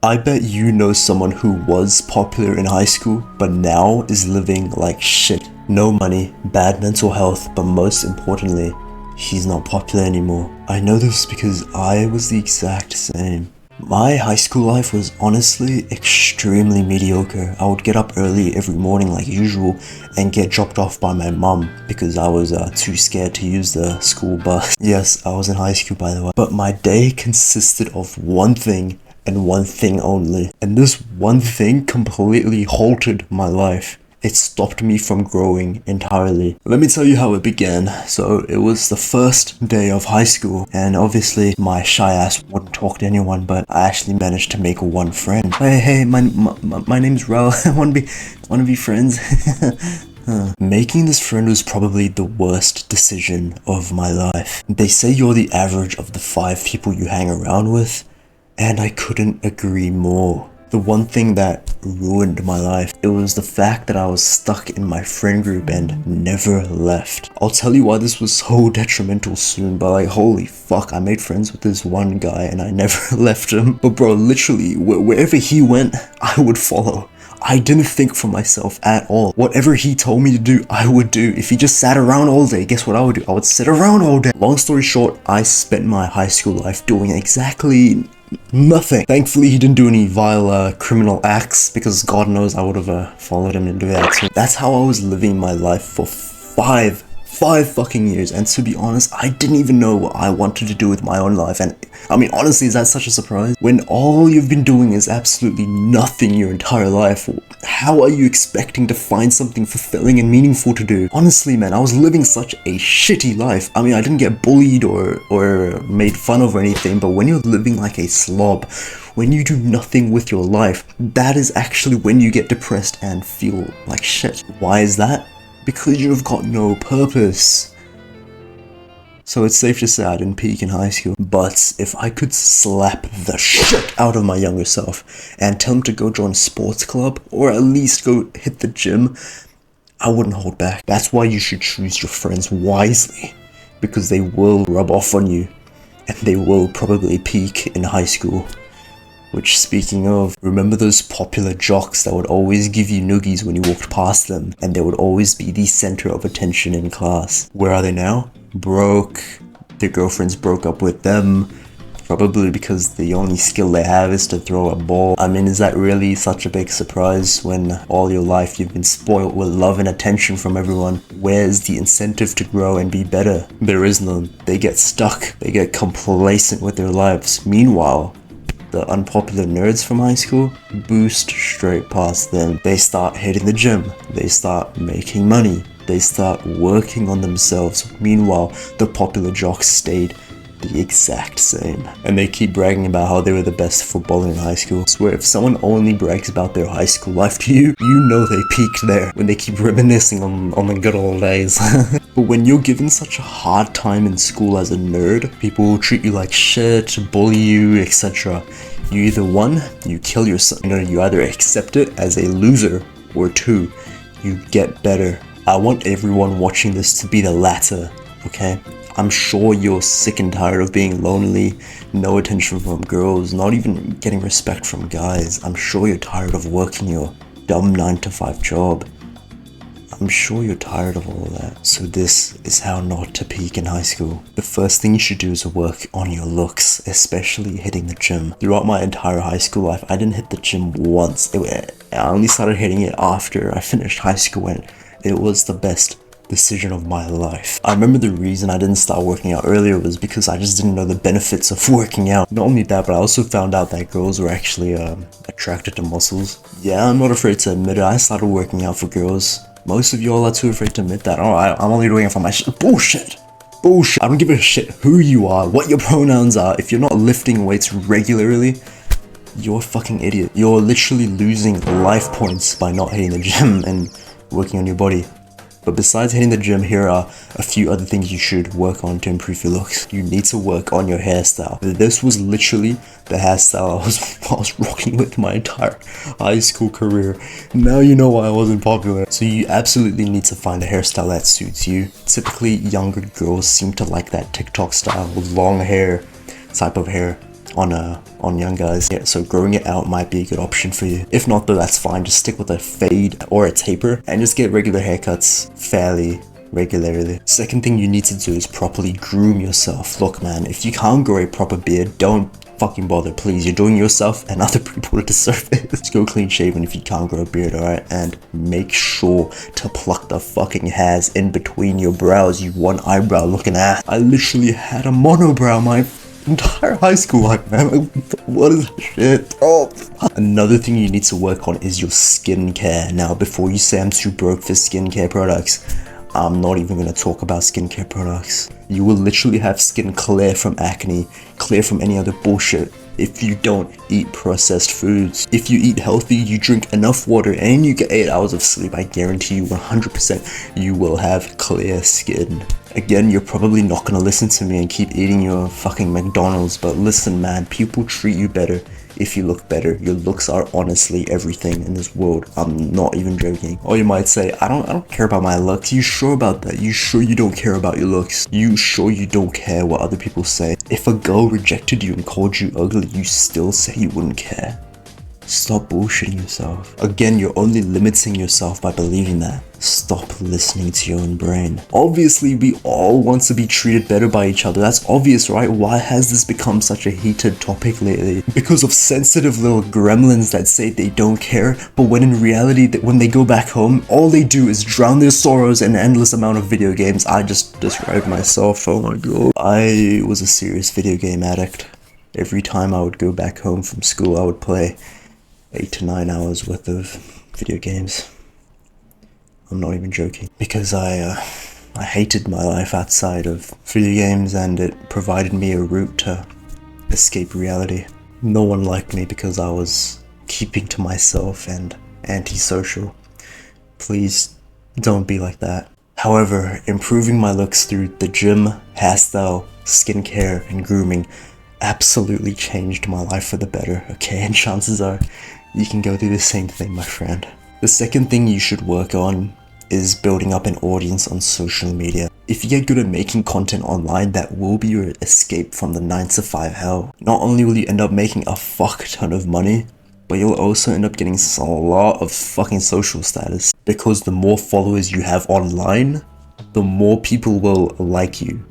I bet you know someone who was popular in high school, but now is living like shit. No money, bad mental health, but most importantly, he's not popular anymore. I know this because I was the exact same. My high school life was honestly extremely mediocre. I would get up early every morning like usual and get dropped off by my mum because I was too scared to use the school bus. Yes, I was in high school by the way. But my day consisted of one thing and one thing only. And this one thing completely halted my life. It stopped me from growing entirely. Let me tell you how it began. So it was the first day of high school, and obviously my shy ass wouldn't talk to anyone, but I actually managed to make one friend. Hey, my name's Raul. I wanna be friends. Making this friend was probably the worst decision of my life. They say you're the average of the 5 people you hang around with, and I couldn't agree more. The one thing that ruined my life, it was the fact that I was stuck in my friend group and never left. I'll tell you why this was so detrimental soon, but like holy fuck, I made friends with this one guy and I never left him. But bro, literally, wherever he went, I would follow. I didn't think for myself at all. Whatever he told me to do, I would do. If he just sat around all day, guess what I would do? I would sit around all day. Long story short, I spent my high school life doing exactly nothing. Thankfully, he didn't do any vile criminal acts, because God knows I would have followed him and do that too. That's how I was living my life for five fucking years, and to be honest, I didn't even know what I wanted to do with my own life. And I mean, honestly, is that such a surprise? When all you've been doing is absolutely nothing your entire life, how are you expecting to find something fulfilling and meaningful to do? Honestly, man, I was living such a shitty life. I mean, I didn't get bullied or made fun of or anything, but when you're living like a slob, when you do nothing with your life, that is actually when you get depressed and feel like shit. Why is that? Because you've got no purpose. So it's safe to say I didn't peak in high school. But if I could slap the shit out of my younger self and tell him to go join a sports club, or at least go hit the gym, I wouldn't hold back. That's why you should choose your friends wisely, because they will rub off on you and they will probably peak in high school. Which, speaking of, remember those popular jocks that would always give you noogies when you walked past them, and they would always be the center of attention in class? Where are they now? Broke. Their girlfriends broke up with them, probably because the only skill they have is to throw a ball. I mean, is that really such a big surprise when all your life you've been spoiled with love and attention from everyone? Where's the incentive to grow and be better? There is none. They get stuck. They get complacent with their lives. Meanwhile, the unpopular nerds from high school boost straight past them. They start hitting the gym. They start making money. They start working on themselves. Meanwhile, the popular jocks stayed the exact same. And they keep bragging about how they were the best footballer in high school. I swear, if someone only brags about their high school life to you, you know they peaked there when they keep reminiscing on the good old days. But when you're given such a hard time in school as a nerd, people will treat you like shit, bully you, etc. You either 1, you kill yourself, you either accept it as a loser, or 2, you get better. I want everyone watching this to be the latter, okay? I'm sure you're sick and tired of being lonely, no attention from girls, not even getting respect from guys. I'm sure you're tired of working your dumb 9-to-5 job. I'm sure you're tired of all of that. So this is how not to peak in high school. The first thing you should do is work on your looks, especially hitting the gym. Throughout my entire high school life, I didn't hit the gym once. I only started hitting it after I finished high school, and it was the best decision of my life. I remember the reason I didn't start working out earlier was because I just didn't know the benefits of working out. Not only that, but I also found out that girls were actually attracted to muscles. Yeah, I'm not afraid to admit it. I started working out for girls. Most of y'all are too afraid to admit that. Alright, I'm only doing it for my bullshit. Bullshit. I don't give a shit who you are, what your pronouns are. If you're not lifting weights regularly, you're a fucking idiot. You're literally losing life points by not hitting the gym and working on your body. But besides hitting the gym, here are a few other things you should work on to improve your looks. You need to work on your hairstyle. This was literally the hairstyle I was rocking with my entire high school career. Now you know why I wasn't popular. So you absolutely need to find a hairstyle that suits you. Typically, younger girls seem to like that TikTok style with long hair type of hair. on young guys. Yeah, so growing it out might be a good option for you. If not though, that's fine. Just stick with a fade or a taper and just get regular haircuts fairly regularly. Second thing you need to do is properly groom yourself. Look man, if you can't grow a proper beard, don't fucking bother, please. You're doing yourself and other people a disservice. Just go clean shaven if you can't grow a beard, alright? And make sure to pluck the fucking hairs in between your brows, you one eyebrow looking ass. I literally had a monobrow my entire high school life, man. What is that shit? Oh. Another thing you need to work on is your skincare. Now, before you say I'm too broke for skincare products, I'm not even going to talk about skincare products. You will literally have skin clear from acne, clear from any other bullshit if you don't eat processed foods. If you eat healthy, you drink enough water, and you get 8 hours of sleep, I guarantee you 100% you will have clear skin. Again, you're probably not going to listen to me and keep eating your fucking McDonald's, but listen man, people treat you better if you look better. Your looks are honestly everything in this world. I'm not even joking. Or you might say, I don't care about my looks. You sure about that? You sure you don't care about your looks? You sure you don't care what other people say? If a girl rejected you and called you ugly, you still say you wouldn't care? Stop bullshitting yourself. Again, you're only limiting yourself by believing that. Stop listening to your own brain. Obviously, we all want to be treated better by each other. That's obvious, right? Why has this become such a heated topic lately? Because of sensitive little gremlins that say they don't care, but when in reality, when they go back home, all they do is drown their sorrows in an endless amount of video games. I just described myself, oh my god. I was a serious video game addict. Every time I would go back home from school, I would play 8 to 9 hours worth of video games. I'm not even joking. Because I hated my life outside of video games, and it provided me a route to escape reality. No one liked me because I was keeping to myself and antisocial. Please don't be like that. However, improving my looks through the gym, hairstyle, skincare, and grooming absolutely changed my life for the better, okay? And chances are you can go through the same thing, my friend. The second thing you should work on is building up an audience on social media. If you get good at making content online, that will be your escape from the 9 to 5 hell. Not only will you end up making a fuck ton of money, but you'll also end up getting a lot of fucking social status. Because the more followers you have online, the more people will like you.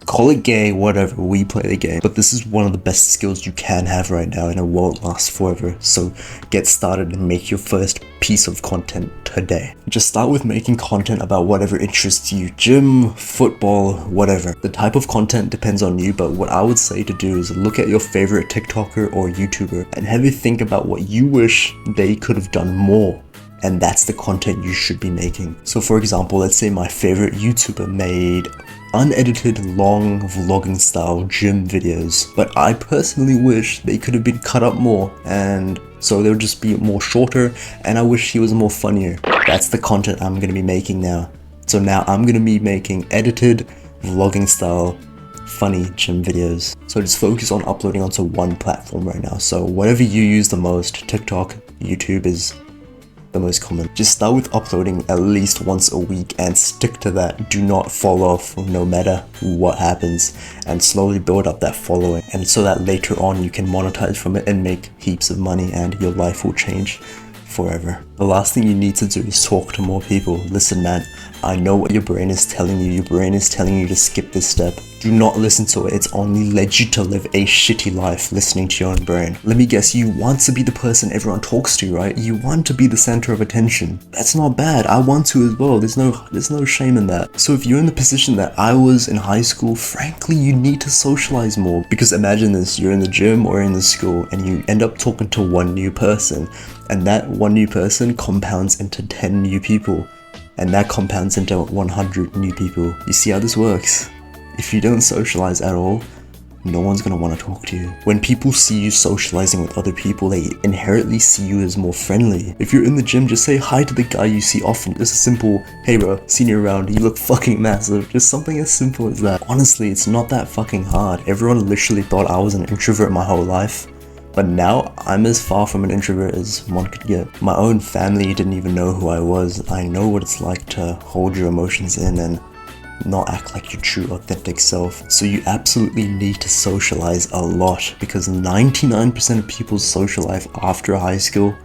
Call it gay, whatever, we play the game. But this is one of the best skills you can have right now, and it won't last forever. So get started and make your first piece of content today. Just start with making content about whatever interests you. Gym, football, whatever. The type of content depends on you, but what I would say to do is look at your favorite TikToker or YouTuber and have you think about what you wish they could have done more. And that's the content you should be making. So for example, let's say my favorite YouTuber made unedited, long, vlogging style gym videos, but I personally wish they could have been cut up more, and so they would just be more shorter, and I wish he was more funnier. That's the content I'm gonna be making now. So now I'm gonna be making edited, vlogging style, funny gym videos. So just focus on uploading onto one platform right now. So whatever you use the most, TikTok, YouTube is the most common. Just start with uploading at least once a week and stick to that. Do not fall off no matter what happens, and slowly build up that following, and so that later on you can monetize from it and make heaps of money and your life will change forever. The last thing you need to do is talk to more people. Listen man, I know what your brain is telling you. Your brain is telling you to skip this step. Do not listen to it. It's only led you to live a shitty life listening to your own brain. Let me guess, you want to be the person everyone talks to, right? You want to be the center of attention. That's not bad. I want to as well. There's no shame in that. So if you're in the position that I was in high school, frankly, you need to socialize more. Because imagine this, you're in the gym or in the school and you end up talking to one new person, and that one new person compounds into 10 new people, and that compounds into 100 new people. You see how this works? If you don't socialize at all, no one's gonna want to talk to you. When people see you socializing with other people, they inherently see you as more friendly. If you're in the gym, just say hi to the guy you see often. Just a simple, hey bro, seen you around, you look fucking massive. Just something as simple as that. Honestly, it's not that fucking hard. Everyone literally thought I was an introvert my whole life, but now I'm as far from an introvert as one could get. My own family didn't even know who I was. I know what it's like to hold your emotions in and not act like your true authentic self. So you absolutely need to socialize a lot, because 99% of people's social life after high school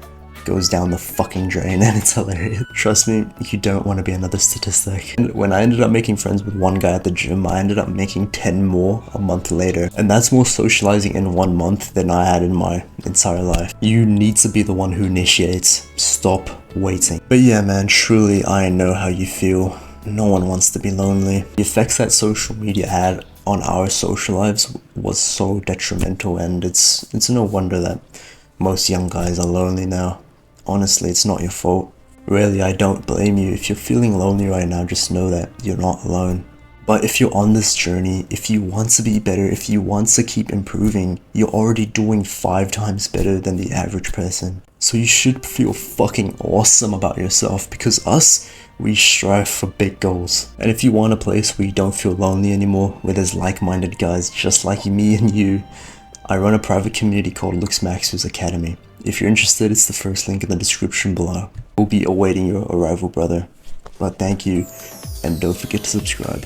goes down the fucking drain, and it's hilarious. Trust me, you don't want to be another statistic. And when I ended up making friends with one guy at the gym, I ended up making 10 more a month later, and that's more socializing in 1 month than I had in my entire life. You need to be the one who initiates. Stop waiting. But yeah, man, truly I know how you feel. No one wants to be lonely. The effects that social media had on our social lives was so detrimental, and it's no wonder that most young guys are lonely now. Honestly, it's not your fault. Really, I don't blame you. If you're feeling lonely right now, just know that you're not alone. But if you're on this journey, if you want to be better, if you want to keep improving, you're already doing 5 times better than the average person. So you should feel fucking awesome about yourself, because us, we strive for big goals. And if you want a place where you don't feel lonely anymore, where there's like-minded guys just like me and you, I run a private community called Lux Max's Academy. If you're interested, it's the first link in the description below. We'll be awaiting your arrival, brother. But thank you, and don't forget to subscribe.